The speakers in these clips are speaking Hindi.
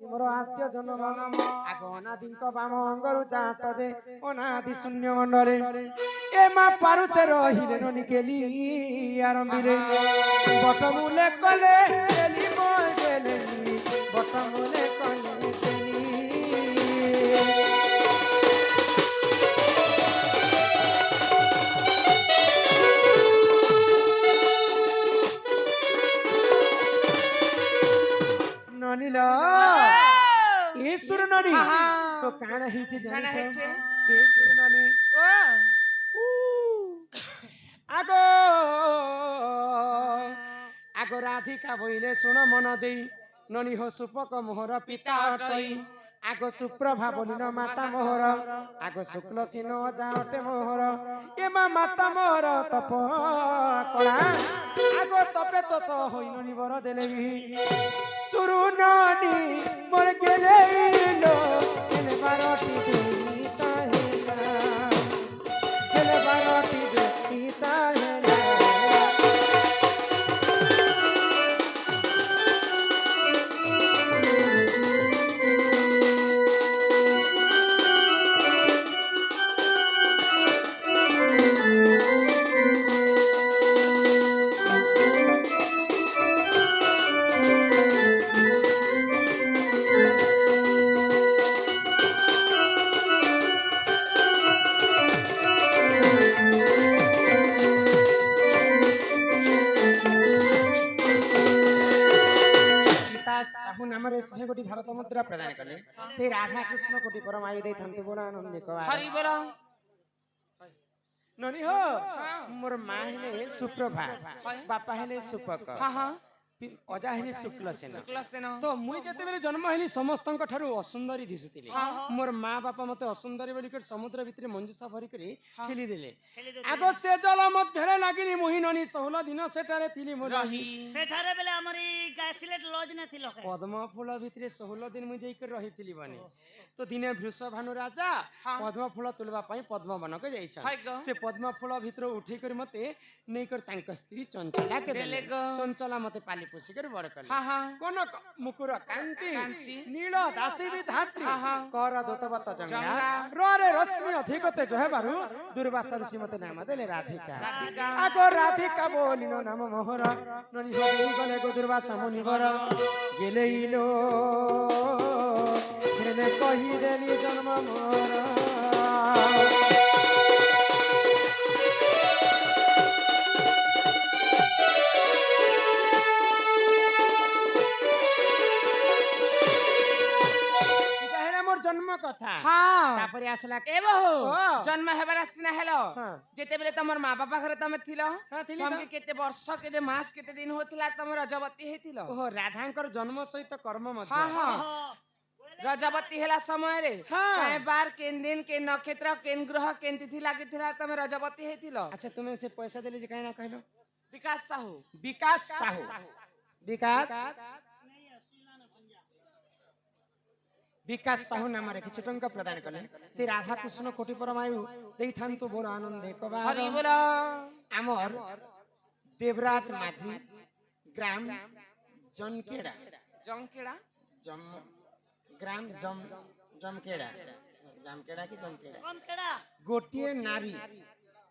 मोर आद्य जन्म आग अनादिक बाम अंगरु जात जे अनादि शून्य मंडले ए मा पारुसे रहिले ननी केली आरंभिले बटमूले कले केली मोर गेले बटमूले कले केली ननीला ए सुर ननी तो काना हिचे जाने छ ए सुर ननी आगो आगो राधिका भइले सुन मन देई ननी हो सुपक मोहर पिता अटई आगो सुप्रभा बोलिन माता मोहर आगो शुक्ल सिन जाटे मोहर ए माता मोहर तप कला आगो तपे तो स होइननी बर देलेबी सुरु नानी मोर गेले लो एले बारटी देता हेला एले बारटी देता हेला साहू नाम रे 100 कोटी भारत मुद्रा प्रदान कले से राधा कृष्ण कोटी परमायु दे थांतु बोला आनंद को हरि बोल ननी हो मोर मां हेले सुप्रभा बापा हेले सुपक हां हां अजा हेले शुक्ल सेन सेन तो मुई जते बेले जन्म हेली समस्तन ठारू असुंदरी दिसुतिले मोर मां बापा मते असुंदरी बोली कर समुद्र भितरे मंजुषा भरी करी ठेली देले आगो से जल मध्यरे लागिनी मोहि ननी 16 दिन सेठारे थिली मोर रही सेठारे बेले हमरी गासिलेट लॉज न थिलो पद्म फूल भितरे 16 दिन मुई जाई कर रहितिली बने तो दिने वृषभानु राजा पद्म फूल तुलबा पई पद्म वन के जाई छ से पद्म फूल भितर उठै कर मते नै कर तांक स्त्री चंचला के देले चंचला मते पाली पोसी कर बड़ करले कोन मुकुर कांति नील दासी विधात्री कर दोतवत जंगा रे रश्मि अधिकते जहेबारु दुर्वासा ऋषि मते नाम देले राधिका आगो राधिका बोलिनो नाम मोहर ननी हो गले गो दुर्वासा मुनिवर गेलेइलो हेले कहि देली जन्म मोर जन्म कथा हां तापरे आसला ए बहु जन्म हेबार आसिना हेलो जेते बेले तमर मां बापा घरे तमे थिलो तमके केते वर्ष केते मास केते दिन होतिला तम रजवती हेतिलो ओहो राधांकर जन्म सहित कर्म मध्य हां हां रजवती हेला समय रे काय बार केन दिन के नक्षत्र केन ग्रह केन तिथि लागिथिला तमे रजवती हेतिलो अच्छा तुमे से पैसा देले जे काहे ना कहलो विकास साहू विकास साहू नाम रे किछ टंका प्रदान कले से राधा कृष्ण कोटि परमायु देई थांतु बोल आनंद कबा हरि बोला आमर देवराज माझी ग्राम जनकेड़ा जम ग्राम जमकेड़ा जमकेड़ा की जमकेड़ा गोटिए नारी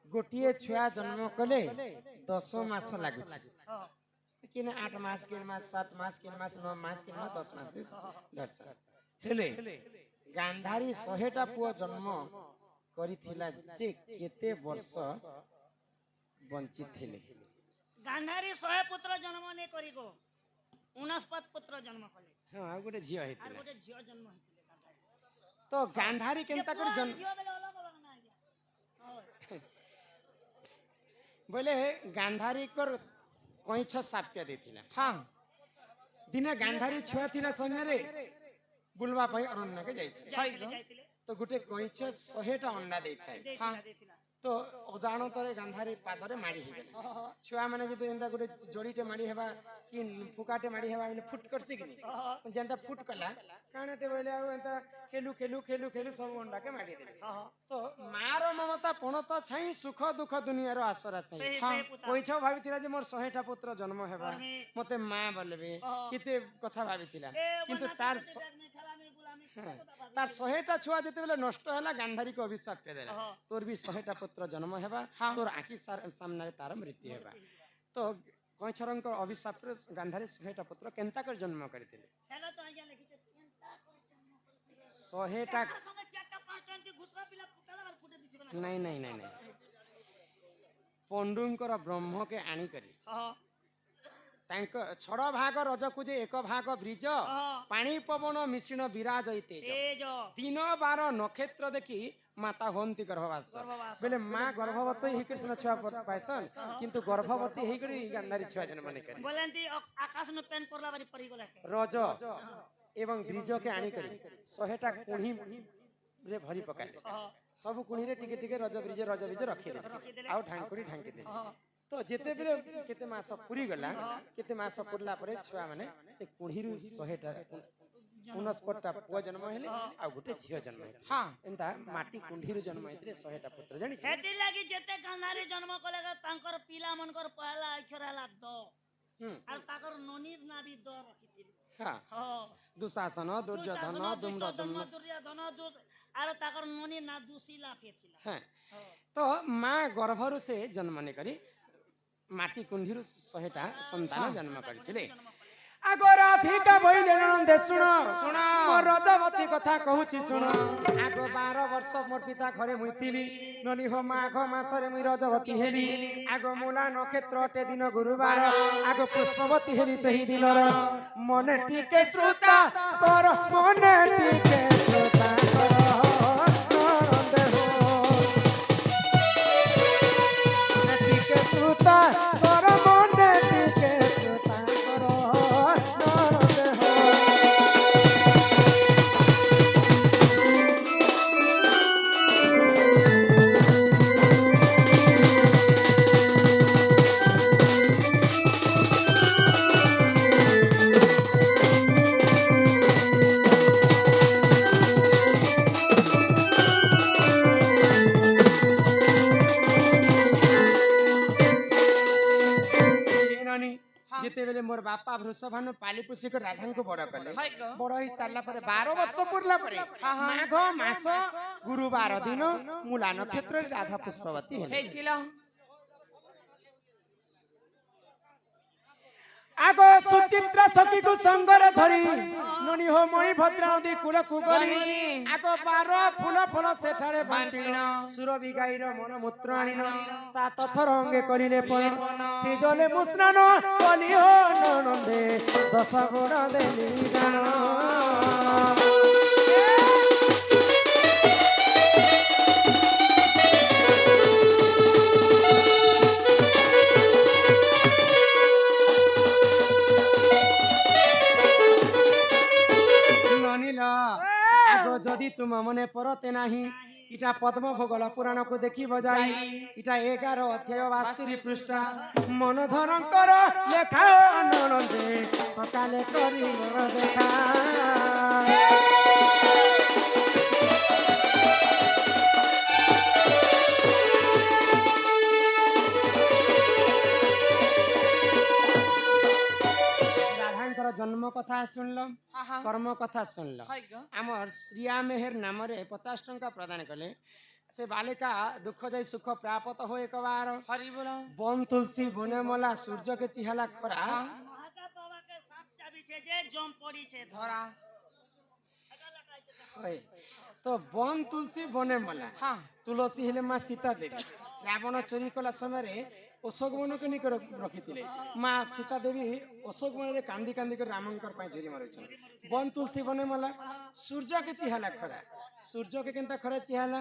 गोटिए छुआ जन्म कले 10 मास लागु किने 8 मास के मास 7 मास के मास 9 मास के मास 10 मास दर्शन हेले गांधारी 100टा पुओ जन्म करिथिला जे केते वर्ष वंचित थिले गांधारी 100 पुत्र जन्म ने करिगो 49 पुत्र जन्म कले हां गोटे झियो हेतिला गोटे झियो जन्म हेतिले गांधारी तो गांधारी केनता कर जन्म झियो बेले अलग अलग ना गया बोले गांधारी कर कइछ साप्य देथिला हां दिने गांधारी छुआ थिला समय रे बुलवा पई अरण्य के जाई तो गुटे कइछ 100टा अंडा देथाय हां तो अजानो तरे गांधारी पादरे माडी हे गेले छुआ माने जे एंदा गुटे जोडीटे माडी हेबा कि फुकाटे माडी हेबा बिले फुट करसी कि जेंता फुट कला कानेटे बोले आ एंता खेलु खेलु खेलु खेलु सब अंडा के माडी देले तो मारो ममता पण तो छई सुख दुख दुनिया रो आसरा छई कइछ भाबितिला जे मोर 100टा पुत्र जन्म हेबा मते मां बोलबे किते कथा भाबितिला किंतु तार तार 100टा छुआ जेते बेले नष्ट होला गांधारी को अभिशाप के देला तोर भी 100टा पुत्र जन्म हेबा तोर आखी सामने तार मृत्यु हेबा तो कइछरंकर अभिशाप रे गांधारी 100टा पुत्र केनता कर जन्म करथिले हेलो तो आज्ञा लिखिछ केनता कर जन्म करथिले 100टा संगे चारटा पांचटा एंती घुसरा पिला फुटाला बार फुटे दिथिबे नहीं पंडुंकर ब्रह्म के आनी करी तांक छड़ भाग रज को जे एक भाग ब्रिज पानी पवन मिश्रण विराज तेज दिन बार नक्षत्र देखी माता होंती गर्भवास बेले माँ गर्भवती ही कृष्ण छुआ पाइसन किंतु गर्भवती ही करी गांधारी छुआ जन्म ने करी बोलंती आकाश में पेन पड़ला बारी पड़ी गला रज एवं ब्रिज के आनी करी 100टा कुणी रे भरी पकाले सब कुणी रे टिके टिके रज ब्रिज रखी दे आउ ढांकुड़ी ढांकी दे तो जेते बेले केते मास पुरी गला केते मास पुरला परे छुआ माने से कुढ़ीरु 100टा 69टा पुआ जन्म हेले आ गुटे झियो जन्म हेले हां एंता माटी कुंढीरु जन्म हेतरे 100टा पुत्र जानि छै सेति लागि जेते गांधारी जन्म कलेगा तांकर पिला मनकर पहला अक्षर हला the are Takar ननीर Nabi the रखिथिले हां दुशासन दुर्योधन दुर्योधन आर ताकर ननीर ना दुशीला फेथिला हां तो मां गर्भरु से जन्म ने करी माटी कुंढीरु 100टा संतान जन्म करथिले आगो राधिका भइले नंदे सुन मोर रजवती कथा कहूची सुन आगो 12 वर्ष मोर पिता घरे मुइतिली ननी हो माघ मासरे मुई रजवती हेली आगो मूला नक्षत्र ते दिन गुरुवार आगो पुष्पवती हेली सही दिनर मने टिके श्रोता कर मने टिके श्रोता कर नंदे हो टिके श्रोता कर मने टिके श्रोता कर नंदे हो जेते बेले मोर बापा वृषभानु पाली पोषी कर राधा को बड़ कले बड़ ही सारला परे 12 वर्ष पुरला परे माघ मास गुरुवार दिन मूला नक्षत्र राधा पुष्पवती हेथिला आगो सुचित्रा सखी को संगरे धरी ननी हो मणि भद्रा नदी कूल को गली आगो 12 फूल फल सेठारे बांटिन सुरभि गाईर मन मूत्र आनिन 7 थर अंगे करिले पण श्री जले मुस्नान कली हो ननंदे 10 गुण देली गान जदि तुम मने परते नाही इटा पद्म भोगल पुराण को देखी बजाई इटा 11 अध्याय 62 पृष्ठ मन धरंकर लेखा ननंदे सकाले करी देखा जन्म कथा सुनल कर्म कथा सुनल आमर श्रिया मेहर नाम रे 50 टंका प्रदान कले से बालिका दुख जाई सुख प्राप्त हो एक बार हरि बोल बन तुलसी बने मला सूर्य के चिहाला खरा महादेव बाबा के साप चाबी छे जे जम पड़ी छे धरा होय तो बन तुलसी बने मला हां तुलसी हेले मां सीता देवी रावण चोरी कला समय रे अशोक वन के निकट रखी माँ सीता देवी अशोक वन में कांदी कांदी कर रामंकर झेरी मारे बन तुलसी बने मला सूर्य के चिहाला खरा सूर्य के केनता खरा चिहाला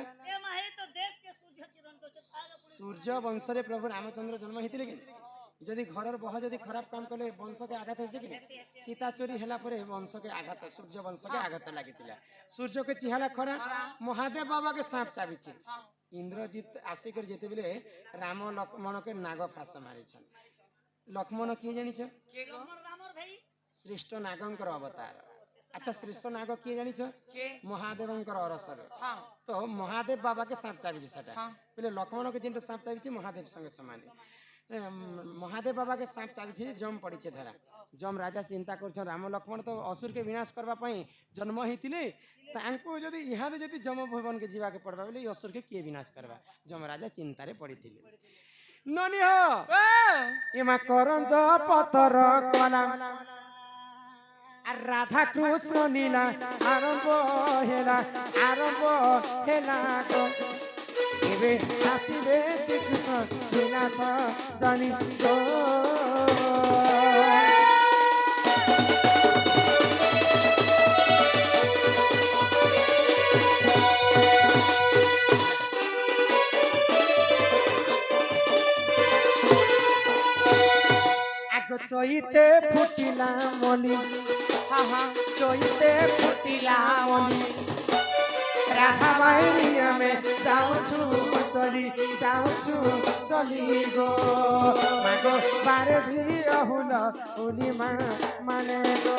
सूर्य वंश रे प्रभु रामचंद्र जन्म हेतिले कि जदि घर बह जदि खराब काम कले वंश के आघात है कि सीता चोरी हला परे वंश के आघात सूर्य वंश के आघात लागितिला सूर्य के चिहाला खरा महादेव बाबा के सांप चाबी छे इंद्रजीत आसिक जेते बेले राम लक्ष्मण के नाग फास मारे छन लक्ष्मण किए जानि छ के रामर भाई श्रेष्ठ नागंकर अवतार अच्छा श्रेष्ठ नाग किए जानि छ के महादेवंकर अरसर हां तो महादेव बाबा के सांप चाबी छ सेटा बेले लक्ष्मण के जिन सांप चाबी छ महादेव संगे समान महादेव बाबा के सांप चाबी छे जम पड़ी छे धरा जम राजा चिंता कर राम लक्ष्मण तो असुर के विनाश करने जन्म होते जदि यहाँ जदि जम भवन के जीवा के पड़वा बोले असुर के किए विनाश करवा जम राजा चिंतार पड़ी ननी हो करंज पतर कला राधा कृष्ण नीला आरंभ हेला एबे आसिबे श्री कृष्ण विनाश जानी चैते फुटिला मली चैते फुटिला मली राधा बाहिरिया में चली गो मागो बारे भी अहुल उनी माने गो